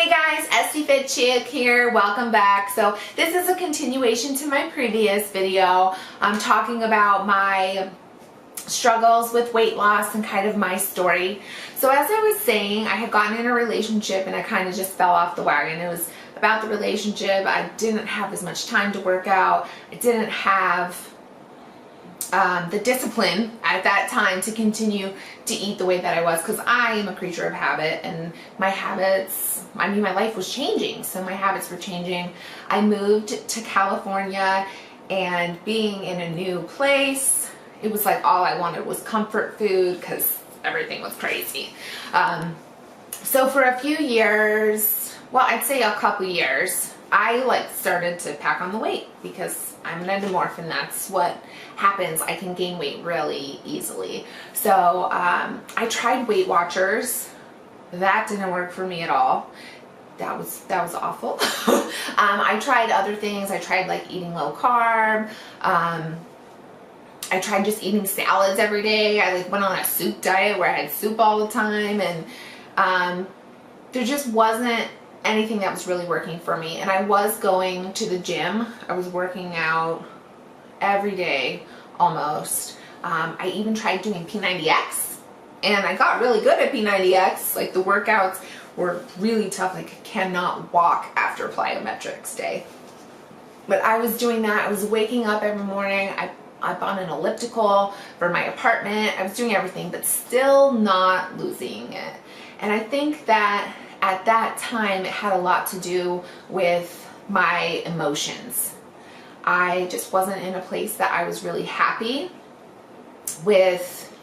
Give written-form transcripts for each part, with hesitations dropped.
Hey guys, Esti-Fit chick here. Welcome back. So this is a continuation to my previous video. I'm talking about my struggles with weight loss and kind of my story. So as I was saying, I had gotten in a relationship and I kind of just fell off the wagon. It was about the relationship. I didn't have as much time to work out. I didn't have the discipline at that time to continue to eat the way that I was, because I am a creature of habit, and my habits, I mean, my life was changing, so my habits were changing. I moved to California, and being in a new place, it was like all I wanted was comfort food because everything was crazy. So for a few years, well, I'd say a couple years, I started to pack on the weight because I'm an endomorph, and that's what happens. I can gain weight really easily. So I tried Weight Watchers. That didn't work for me at all. That was awful. I tried other things. I tried eating low carb. I tried just eating salads every day. I went on a soup diet where I had soup all the time, and there just wasn't anything that was really working for me. And I was going to the gym. I was working out every day almost. I even tried doing P90X, and I got really good at P90X. The workouts were really tough. I cannot walk after plyometrics day. But I was doing that. I was waking up every morning. I bought an elliptical for my apartment. I was doing everything, but still not losing it. And I think that at that time, it had a lot to do with my emotions. I just wasn't in a place that I was really happy with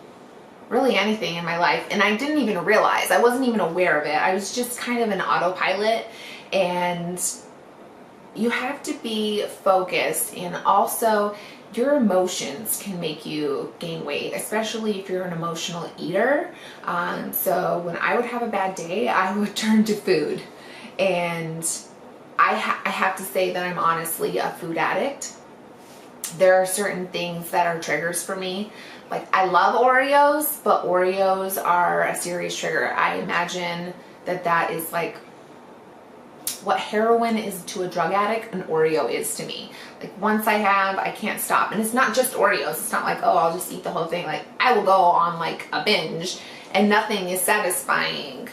really anything in my life. And I didn't even realize, I wasn't even aware of it. I was just kind of an autopilot. And you have to be focused, and also your emotions can make you gain weight, especially if you're an emotional eater. So when I would have a bad day, I would turn to food. And I have to say that I'm honestly a food addict. There are certain things that are triggers for me. I love Oreos, but Oreos are a serious trigger. I imagine that is what heroin is to a drug addict, an Oreo is to me. Once I can't stop. And it's not just Oreos. It's not oh, I'll just eat the whole thing. I will go on a binge, and nothing is satisfying.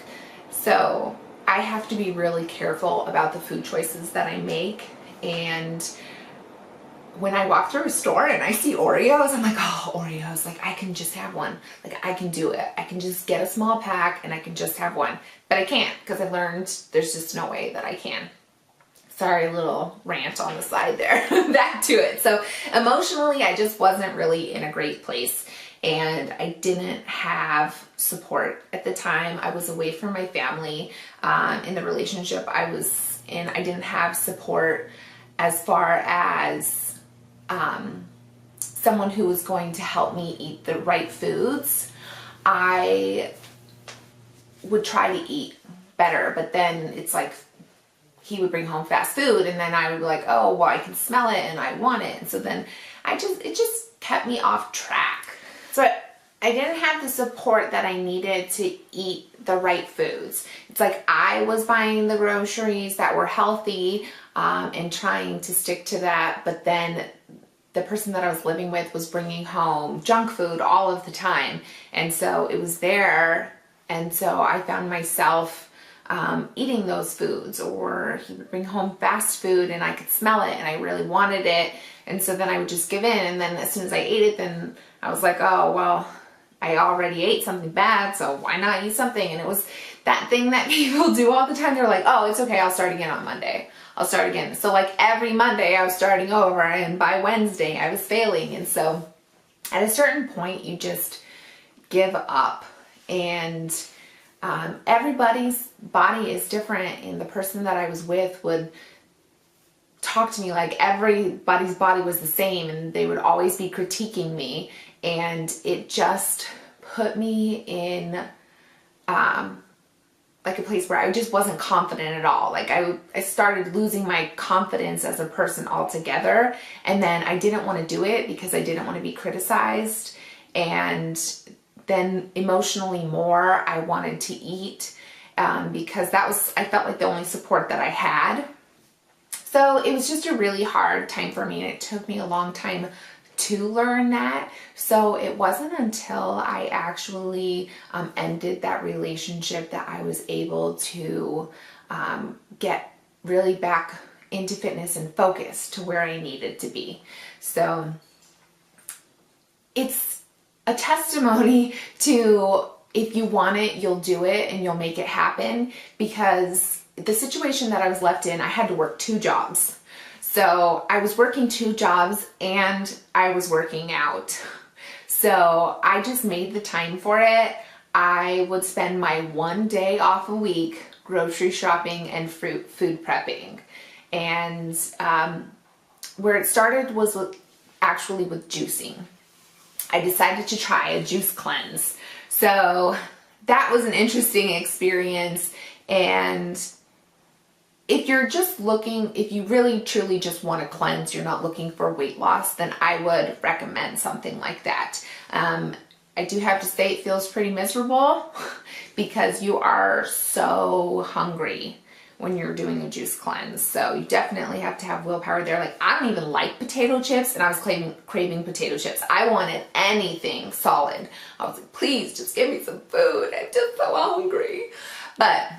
So I have to be really careful about the food choices that I make. And when I walk through a store and I see Oreos, I'm oh, Oreos, I can just have one. I can do it. I can just get a small pack and I can just have one. But I can't, because I learned there's just no way that I can. Sorry, little rant on the side there. Back to it. So emotionally, I just wasn't really in a great place, and I didn't have support at the time. I was away from my family. In the relationship I was in, I didn't have support as far as someone who was going to help me eat the right foods. I would try to eat better, but then it's he would bring home fast food, and then I would be oh, well, I can smell it and I want it. And so then it just kept me off track. So I didn't have the support that I needed to eat the right foods. It's I was buying the groceries that were healthy, and trying to stick to that, but then the person that I was living with was bringing home junk food all of the time. And so it was there, and so I found myself eating those foods, or he would bring home fast food and I could smell it and I really wanted it. And so then I would just give in. And then as soon as I ate it, then I was oh, well, I already ate something bad, so why not eat something? And it was that thing that people do all the time. They're oh, it's okay, I'll start again on Monday. I'll start again. So every Monday I was starting over, and by Wednesday I was failing. And so at a certain point you just give up. And everybody's body is different, and the person that I was with would talk to me everybody's body was the same, and they would always be critiquing me, and it just put me in a place where I just wasn't confident at all. I started losing my confidence as a person altogether, and then I didn't want to do it because I didn't want to be criticized. And then emotionally more, I wanted to eat, because I felt like the only support that I had. So it was just a really hard time for me, and it took me a long time to learn that. So it wasn't until I actually ended that relationship that I was able to get really back into fitness and focus to where I needed to be. So it's a testimony to, if you want it, you'll do it and you'll make it happen, because the situation that I was left in, I had to work 2 jobs. So I was working 2 jobs and I was working out. So I just made the time for it. I would spend my 1 day off a week grocery shopping and food prepping. And where it started was actually with juicing. I decided to try a juice cleanse. So that was an interesting experience. And if you're just looking, if you really truly just want to cleanse, you're not looking for weight loss, then I would recommend something like that. I do have to say it feels pretty miserable because you are so hungry when you're doing a juice cleanse. So you definitely have to have willpower there. Like, I don't even like potato chips, and I was craving potato chips. I wanted anything solid. I was like, please just give me some food. I'm just so hungry. But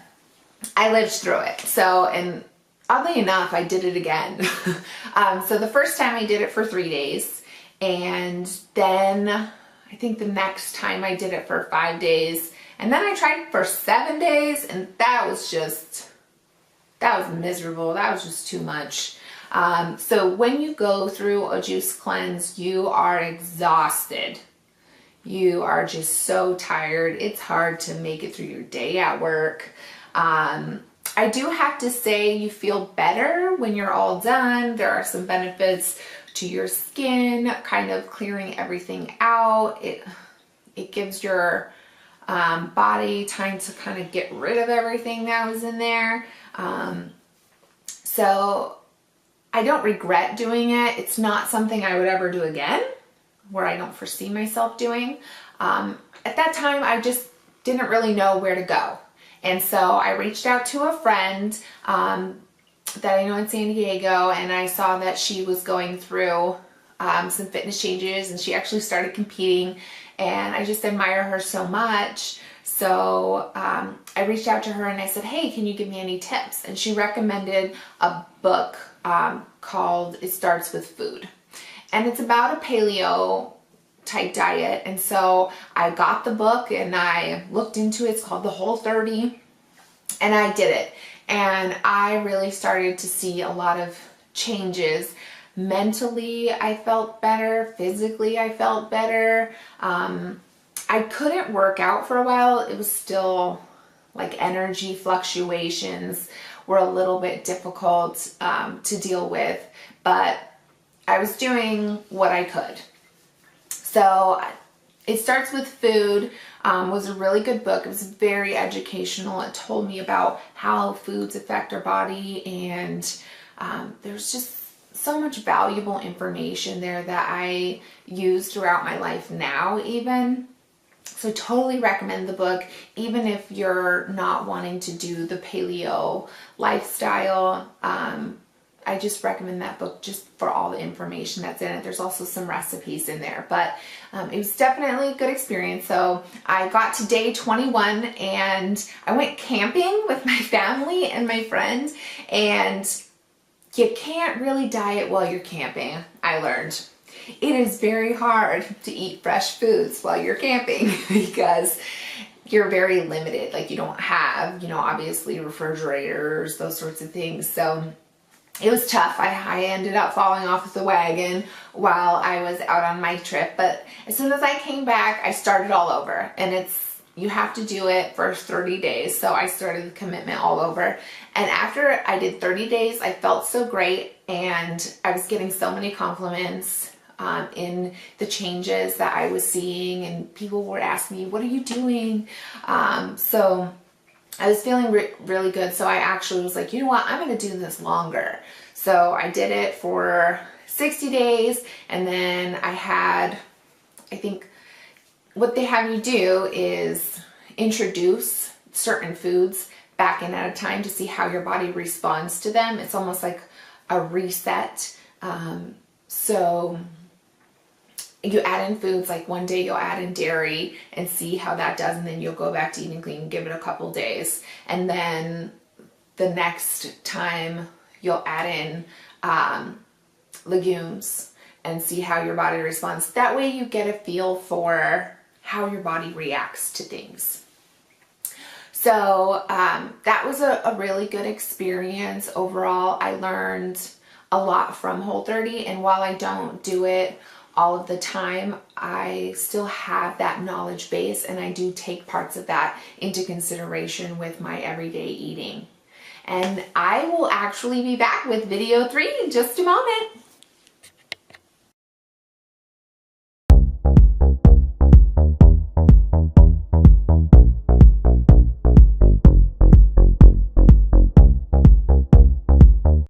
I lived through it. So, and oddly enough, I did it again. So the first time I did it for 3 days, and then I think the next time I did it for 5 days, and then I tried it for 7 days, and that was miserable. That was just too much. So when you go through a juice cleanse, you are exhausted. You are just so tired. It's hard to make it through your day at work. I do have to say, you feel better when you're all done. There are some benefits to your skin, kind of clearing everything out. It gives your body time to kind of get rid of everything that was in there. So I don't regret doing it. It's not something I would ever do again, where I don't foresee myself doing. At that time, I just didn't really know where to go. And so I reached out to a friend that I know in San Diego, and I saw that she was going through some fitness changes, and she actually started competing, and I just admire her so much. So I reached out to her and I said, hey, can you give me any tips? And she recommended a book called It Starts With Food. And it's about a paleo type diet. And so I got the book and I looked into it. It's called The Whole 30. And I did it. And I really started to see a lot of changes. Mentally, I felt better. Physically, I felt better. I couldn't work out for a while. It was still like energy fluctuations were a little bit difficult to deal with, but I was doing what I could. So It Starts With Food was a really good book. It was very educational. It told me about how foods affect our body, and there's just so much valuable information there that I use throughout my life now even. So totally recommend the book, even if you're not wanting to do the paleo lifestyle. I just recommend that book just for all the information that's in it. There's also some recipes in there, but it was definitely a good experience. So I got to day 21 and I went camping with my family and my friends, and you can't really diet while you're camping, I learned. It is very hard to eat fresh foods while you're camping because you're very limited. Like, you don't have, obviously refrigerators, those sorts of things. So it was tough. I ended up falling off the wagon while I was out on my trip. But as soon as I came back, I started all over. And you have to do it for 30 days. So I started the commitment all over. And after I did 30 days, I felt so great. And I was getting so many compliments in the changes that I was seeing, and people were asking me, what are you doing? So I was feeling really good. So I actually was like, you know what, I'm going to do this longer. So I did it for 60 days. And then I think what they have you do is introduce certain foods back in at a time to see how your body responds to them. It's almost like a reset. So you add in foods, like one day you'll add in dairy and see how that does, and then you'll go back to eating clean and give it a couple days. And then the next time you'll add in legumes and see how your body responds. That way you get a feel for how your body reacts to things. So that was a really good experience overall. I learned a lot from Whole30, and while I don't do it all of the time, I still have that knowledge base, and I do take parts of that into consideration with my everyday eating. And I will actually be back with video 3 in just a moment.